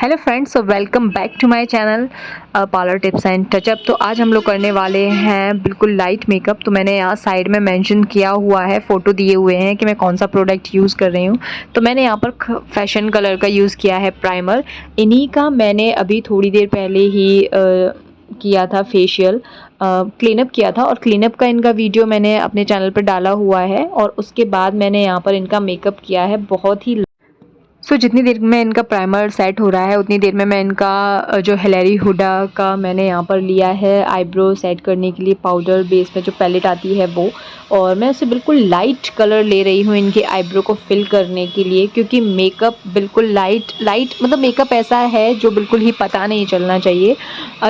Hello friends, welcome back to my channel parlour tips and touch up. तो आज हम लोग करने वाले हैं बिल्कुल लाइट मेकअप। तो मैंने यहाँ साइड में मेंशन किया हुआ है, फ़ोटो दिए हुए हैं कि मैं कौन सा प्रोडक्ट यूज़ कर रही हूँ। तो मैंने यहाँ पर फैशन कलर का यूज़ किया है प्राइमर। इन्हीं का मैंने अभी थोड़ी देर पहले ही किया था फेशियल, क्लीनअप किया था और क्लीनअप का इनका वीडियो मैंने अपने चैनल पर डाला हुआ है। और उसके बाद मैंने यहाँ पर इनका मेकअप किया है बहुत ही जितनी देर में इनका प्राइमर सेट हो रहा है उतनी देर में मैं इनका जो हिलेरी हुडा का मैंने यहाँ पर लिया है आईब्रो सेट करने के लिए पाउडर बेस में जो पैलेट आती है वो। और मैं उसे बिल्कुल लाइट कलर ले रही हूँ इनके आईब्रो को फिल करने के लिए, क्योंकि मेकअप बिल्कुल लाइट मतलब मेकअप ऐसा है जो बिल्कुल ही पता नहीं चलना चाहिए।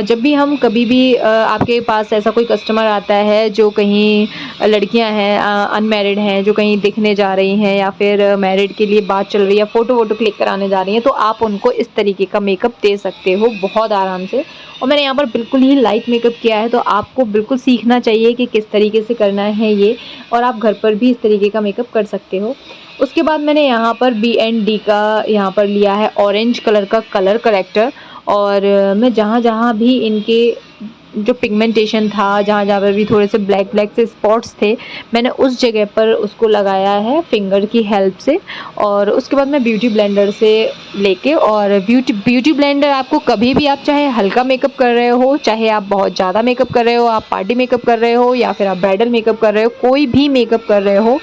जब भी हम कभी भी आपके पास ऐसा कोई कस्टमर आता है जो कहीं लड़कियां हैं अनमैरिड हैं जो कहीं दिखने जा रही हैं या फिर मैरिड के लिए बात चल रही है, फ़ोटो क्लिक कराने जा रही हैं, तो आप उनको इस तरीके का मेकअप दे सकते हो बहुत आराम से। और मैंने यहाँ पर बिल्कुल ही लाइट मेकअप किया है, तो आपको बिल्कुल सीखना चाहिए कि किस तरीके से करना है ये, और आप घर पर भी इस तरीके का मेकअप कर सकते हो। उसके बाद मैंने यहाँ पर B&D का यहाँ पर लिया है ऑरेंज कलर का कलर करेक्टर। और मैं जहाँ जहाँ भी इनके जो पिगमेंटेशन था, जहाँ जहाँ पर भी थोड़े से ब्लैक से स्पॉट्स थे, मैंने उस जगह पर उसको लगाया है फिंगर की हेल्प से। और उसके बाद मैं ब्यूटी ब्लेंडर से लेके, और ब्यूटी ब्लेंडर आपको कभी भी, आप चाहे हल्का मेकअप कर रहे हो, चाहे आप बहुत ज़्यादा मेकअप कर रहे हो, आप पार्टी मेकअप कर रहे हो या फिर आप ब्राइडल मेकअप कर रहे हो, कोई भी मेकअप कर रहे हो,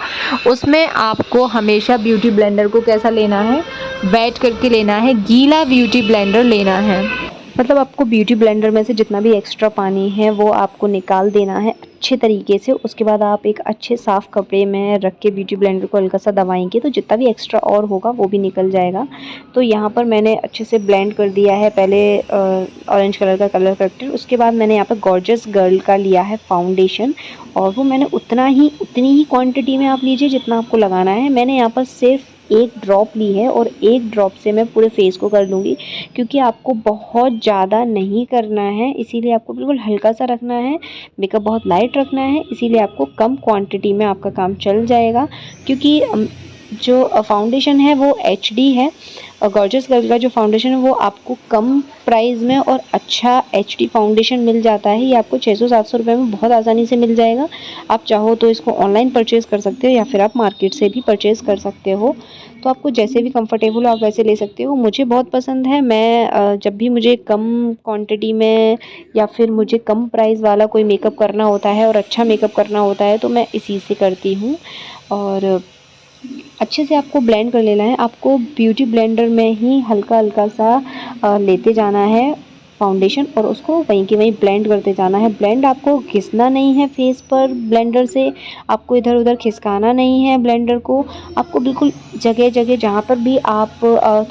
उसमें आपको हमेशा ब्यूटी ब्लेंडर को कैसा लेना है, वेट करके लेना है, गीला ब्यूटी ब्लेंडर लेना है। मतलब आपको ब्यूटी ब्लेंडर में से जितना भी एक्स्ट्रा पानी है वो आपको निकाल देना है अच्छे तरीके से। उसके बाद आप एक अच्छे साफ़ कपड़े में रख के ब्यूटी ब्लेंडर को हल्का सा दबाएंगे तो जितना भी एक्स्ट्रा और होगा वो भी निकल जाएगा। तो यहाँ पर मैंने अच्छे से ब्लेंड कर दिया है पहले ऑरेंज कलर का कलर करेक्टर। उसके बाद मैंने यहाँ पर गॉर्जियस गर्ल का लिया है फाउंडेशन, और वो मैंने उतनी ही क्वांटिटी में आप लीजिए जितना आपको लगाना है। मैंने यहाँ पर सिर्फ एक ड्रॉप ली है और एक ड्रॉप से मैं पूरे फेस को कर लूँगी, क्योंकि आपको बहुत ज़्यादा नहीं करना है, इसीलिए आपको बिल्कुल हल्का सा रखना है, मेकअप बहुत लाइट रखना है, इसीलिए आपको कम क्वांटिटी में आपका काम चल जाएगा। क्योंकि जो फाउंडेशन है वो HD है, और गॉर्जियस गर्ल का जो फाउंडेशन है वो आपको कम प्राइस में और अच्छा HD फाउंडेशन मिल जाता है। ये आपको 600-700 रुपये में बहुत आसानी से मिल जाएगा। आप चाहो तो इसको ऑनलाइन परचेज़ कर सकते हो या फिर आप मार्केट से भी परचेज़ कर सकते हो। तो आपको जैसे भी कंफर्टेबल हो आप वैसे ले सकते हो। मुझे बहुत पसंद है। मैं जब भी मुझे कम क्वांटिटी में या फिर मुझे कम प्राइस वाला कोई मेकअप करना होता है और अच्छा मेकअप करना होता है तो मैं इसी से करती हूँ। और अच्छे से आपको ब्लेंड कर लेना है। आपको ब्यूटी ब्लेंडर में ही हल्का हल्का सा लेते जाना है फाउंडेशन, और उसको वहीं के वहीं ब्लेंड करते जाना है। ब्लेंड आपको घिसना नहीं है फेस पर ब्लेंडर से, आपको इधर उधर खिसकाना नहीं है ब्लेंडर को। आपको बिल्कुल जगह जगह जहाँ पर भी आप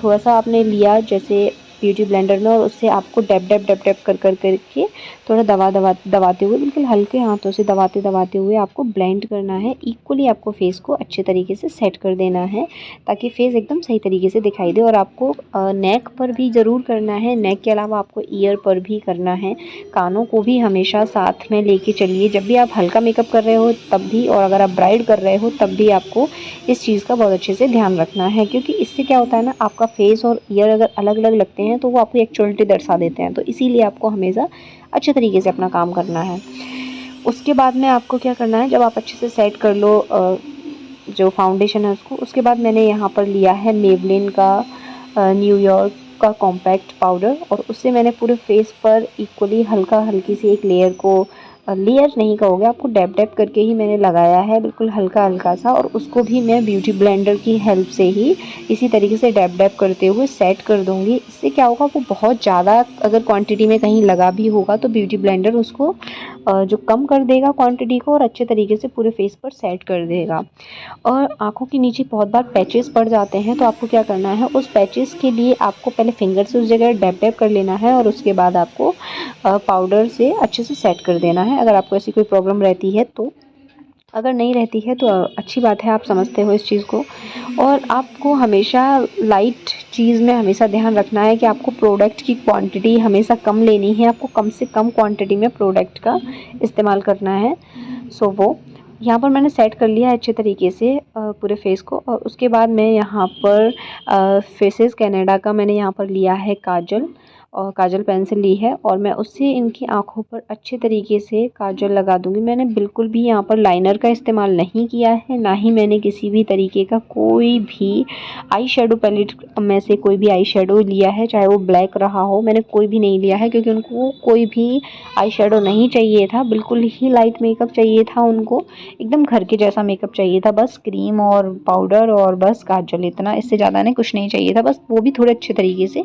थोड़ा सा आपने लिया जैसे ब्यूटी ब्लेंडर में, और उससे आपको डैप कर करके थोड़ा दबाते हुए, बिल्कुल हल्के हाथों से दबाते हुए आपको ब्लेंड करना है। इक्वली आपको फेस को अच्छे तरीके से सेट कर देना है ताकि फेस एकदम सही तरीके से दिखाई दे। और आपको नेक पर भी ज़रूर करना है, नेक के अलावा आपको ईयर पर भी करना है, कानों को भी हमेशा साथ में लेके चलिए जब भी आप हल्का मेकअप कर रहे हो तब भी, और अगर आप ब्राइड कर रहे हो तब भी आपको इस चीज़ का बहुत अच्छे से ध्यान रखना है। क्योंकि इससे क्या होता है ना, आपका फेस और ईयर अगर अलग अलग लगते हैं तो वो आपको एक्चुअलिटी दर्शा देते हैं, तो इसीलिए आपको हमेशा अच्छे तरीके से अपना काम करना है। उसके बाद में आपको क्या करना है, जब आप अच्छे से सेट कर लो जो फाउंडेशन है उसको, उसके बाद मैंने यहाँ पर लिया है मेबलिन का न्यूयॉर्क का कॉम्पैक्ट पाउडर, और उससे मैंने पूरे फेस पर इक्वली हल्की सी एक लेयर को, लेयर नहीं कहोगे, आपको डैप करके ही मैंने लगाया है, बिल्कुल हल्का सा। और उसको भी मैं ब्यूटी ब्लेंडर की हेल्प से ही इसी तरीके से डैप करते हुए सेट कर दूंगी। इससे क्या होगा, वो बहुत ज़्यादा अगर क्वांटिटी में कहीं लगा भी होगा तो ब्यूटी ब्लेंडर उसको जो कम कर देगा क्वांटिटी को, और अच्छे तरीके से पूरे फेस पर सेट कर देगा। और आँखों के नीचे बहुत बार पैचेस पड़ जाते हैं, तो आपको क्या करना है, उस पैचेस के लिए आपको पहले फिंगर से उस जगह डैप कर लेना है, और उसके बाद आपको पाउडर से अच्छे से सेट कर देना है। अगर आपको ऐसी कोई प्रॉब्लम रहती है तो, अगर नहीं रहती है तो अच्छी बात है, आप समझते हो इस चीज़ को। और आपको हमेशा लाइट चीज़ में हमेशा ध्यान रखना है कि आपको प्रोडक्ट की क्वांटिटी हमेशा कम लेनी है, आपको कम से कम क्वांटिटी में प्रोडक्ट का इस्तेमाल करना है। सो वो यहाँ पर मैंने सेट कर लिया है अच्छे तरीके से पूरे फेस को। और उसके बाद मैं यहाँ पर फेसेस कैनेडा का मैंने यहाँ पर लिया है काजल, और काजल पेंसिल ली है, और मैं उससे इनकी आँखों पर अच्छे तरीके से काजल लगा दूँगी। मैंने बिल्कुल भी यहाँ पर लाइनर का इस्तेमाल नहीं किया है, ना ही मैंने किसी भी तरीके का कोई भी आई शेडो पैलेट में से कोई भी आई शेडो लिया है, चाहे वो ब्लैक रहा हो, मैंने कोई भी नहीं लिया है, क्योंकि उनको कोई भी आई शेडो नहीं चाहिए था। बिल्कुल ही लाइट मेकअप चाहिए था उनको, एकदम घर के जैसा मेकअप चाहिए था। बस क्रीम और पाउडर और बस काजल, इतना, इससे ज़्यादा नहीं, कुछ नहीं चाहिए था, बस वो भी थोड़े अच्छे तरीके से।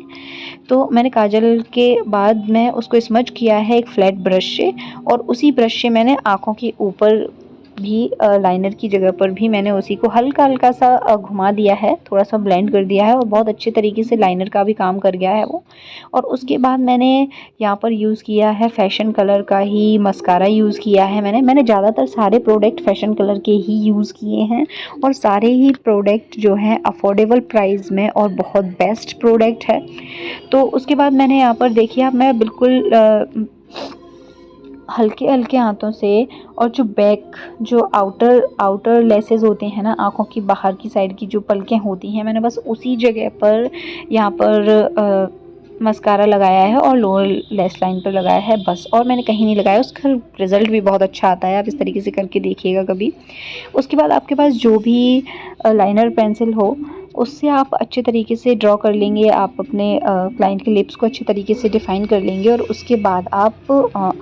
तो मैंने काजल के बाद मैं उसको स्मज किया है एक फ्लैट ब्रश से, और उसी ब्रश से मैंने आँखों के ऊपर भी लाइनर की जगह पर भी मैंने उसी को हल्का हल्का सा घुमा दिया है, थोड़ा सा ब्लेंड कर दिया है, और बहुत अच्छे तरीके से लाइनर का भी काम कर गया है वो। और उसके बाद मैंने यहाँ पर यूज़ किया है फैशन कलर का ही मस्कारा यूज़ किया है। मैंने ज़्यादातर सारे प्रोडक्ट फैशन कलर के ही यूज़ किए हैं, और सारे ही प्रोडक्ट जो हैं अफोर्डेबल प्राइस में और बहुत बेस्ट प्रोडक्ट है। तो उसके बाद मैंने यहाँ पर देखिए, अब मैं बिल्कुल हल्के हल्के हाथों से, और जो बैक जो आउटर लेसेस होते हैं ना, आँखों की बाहर की साइड की जो पलकें होती हैं, मैंने बस उसी जगह पर यहाँ पर मस्कारा लगाया है और लोअर लैश लाइन पर लगाया है बस, और मैंने कहीं नहीं लगाया। उसका रिज़ल्ट भी बहुत अच्छा आता है, आप इस तरीके से करके देखिएगा कभी। उसके बाद आपके पास जो भी लाइनर पेंसिल हो, उससे आप अच्छे तरीके से ड्रॉ कर लेंगे, आप अपने क्लाइंट के लिप्स को अच्छे तरीके से डिफ़ाइन कर लेंगे, और उसके बाद आप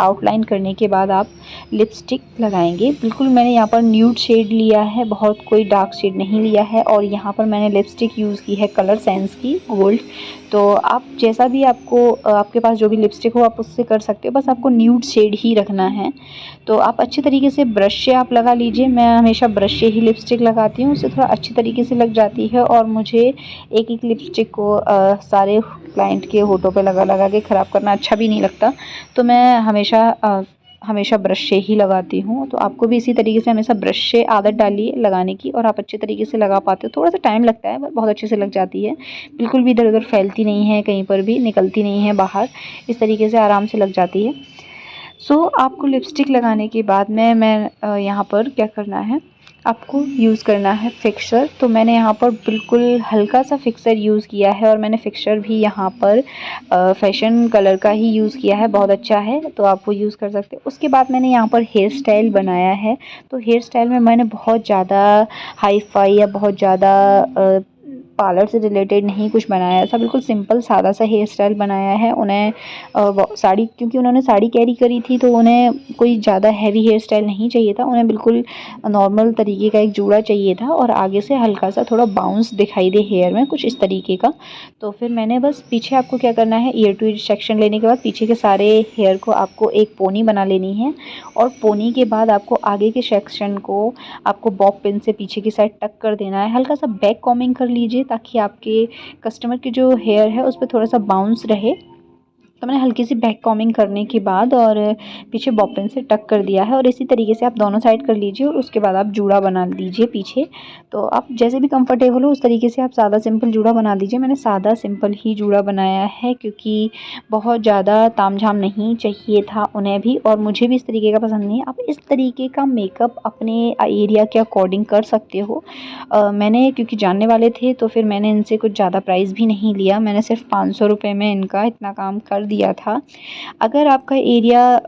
आउटलाइन करने के बाद आप लिपस्टिक लगाएंगे। बिल्कुल मैंने यहाँ पर न्यूड शेड लिया है, बहुत कोई डार्क शेड नहीं लिया है, और यहाँ पर मैंने लिपस्टिक यूज़ की है कलर सेंस की गोल्ड। तो आप जैसा भी आपको आपके पास जो भी लिपस्टिक हो आप उससे कर सकते हो, बस आपको न्यूड शेड ही रखना है। तो आप अच्छे तरीके से ब्रश से आप लगा लीजिए। मैं हमेशा ब्रश से ही लिपस्टिक लगाती हूँ, उससे थोड़ा अच्छी तरीके से लग जाती है, और मुझे एक एक लिपस्टिक को सारे क्लाइंट के होठों पे लगा लगा के ख़राब करना अच्छा भी नहीं लगता। तो मैं हमेशा ब्रश से ही लगाती हूँ। तो आपको भी इसी तरीके से हमेशा ब्रश से आदत डालिए लगाने की, और आप अच्छे तरीके से लगा पाते हो। थोड़ा सा टाइम लगता है, बहुत अच्छे से लग जाती है, बिल्कुल भी इधर उधर फैलती नहीं है, कहीं पर भी निकलती नहीं है बाहर, इस तरीके से आराम से लग जाती है। आपको लिपस्टिक लगाने के बाद में मैं यहाँ पर क्या करना है, आपको यूज़ करना है फिक्सर। तो मैंने यहाँ पर बिल्कुल हल्का सा फिक्सर यूज़ किया है, और मैंने फिक्सर भी यहाँ पर फैशन कलर का ही यूज़ किया है, बहुत अच्छा है, तो आप वो यूज़ कर सकते हो। उसके बाद मैंने यहाँ पर हेयर स्टाइल बनाया है। तो हेयर स्टाइल में मैंने बहुत ज़्यादा हाई फाई या बहुत ज़्यादा पार्लर से रिलेटेड नहीं कुछ बनाया, ऐसा बिल्कुल सिंपल सादा सा हेयर स्टाइल बनाया है। उन्हें साड़ी, क्योंकि उन्होंने साड़ी कैरी करी थी, तो उन्हें कोई ज़्यादा हैवी हेयर स्टाइल नहीं चाहिए था, उन्हें बिल्कुल नॉर्मल तरीके का एक जूड़ा चाहिए था, और आगे से हल्का सा थोड़ा बाउंस दिखाई दे हेयर में, कुछ इस तरीके का। तो फिर मैंने बस पीछे, आपको क्या करना है, ईयर टू ईयर सेक्शन लेने के बाद पीछे के सारे हेयर को आपको एक पोनी बना लेनी है, और पोनी के बाद आपको आगे के सेक्शन को आपको बॉब पिन से पीछे की साइड टक कर देना है। हल्का सा बैक कॉमिंग कर लीजिए, ताकि आपके कस्टमर की जो हेयर है उस पर थोड़ा सा बाउंस रहे। तो मैंने हल्की सी बैक कॉमिंग करने के बाद और पीछे बॉब पिन से टक कर दिया है, और इसी तरीके से आप दोनों साइड कर लीजिए, और उसके बाद आप जूड़ा बना लीजिए पीछे। तो आप जैसे भी कंफर्टेबल हो उस तरीके से आप सादा सिंपल जूड़ा बना दीजिए। मैंने सादा सिंपल ही जूड़ा बनाया है, क्योंकि बहुत ज़्यादा तामझाम नहीं चाहिए था उन्हें भी, और मुझे भी इस तरीके का पसंद नहीं है। आप इस तरीके का मेकअप अपने एरिया के अकॉर्डिंग कर सकते हो। मैंने, क्योंकि जानने वाले थे, तो फिर मैंने इनसे कुछ ज़्यादा प्राइस भी नहीं लिया, मैंने सिर्फ 500 रुपये में इनका इतना काम कर दिया था। अगर आपका एरिया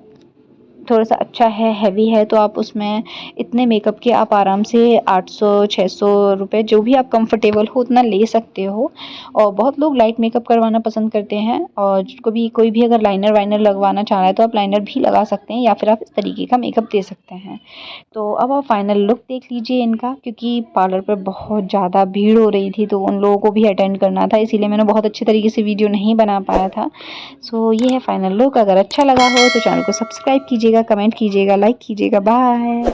थोड़ा सा अच्छा है, हैवी है, तो आप उसमें इतने मेकअप के आप आराम से 800-600 रुपये, जो भी आप कंफर्टेबल हो उतना ले सकते हो। और बहुत लोग लाइट मेकअप करवाना पसंद करते हैं, और जिसको भी कोई भी अगर लाइनर वाइनर लगवाना चाह रहा है तो आप लाइनर भी लगा सकते हैं, या फिर आप इस तरीके का मेकअप दे सकते हैं। तो अब आप फाइनल लुक देख लीजिए इनका, क्योंकि पार्लर पर बहुत ज़्यादा भीड़ हो रही थी, तो उन लोगों को भी अटेंड करना था, इसीलिए मैंने बहुत अच्छे तरीके से वीडियो नहीं बना पाया था। ये है फाइनल लुक। अगर अच्छा लगा हो तो चैनल को सब्सक्राइब कीजिएगा, कमेंट कीजिएगा, लाइक कीजिएगा। बाय।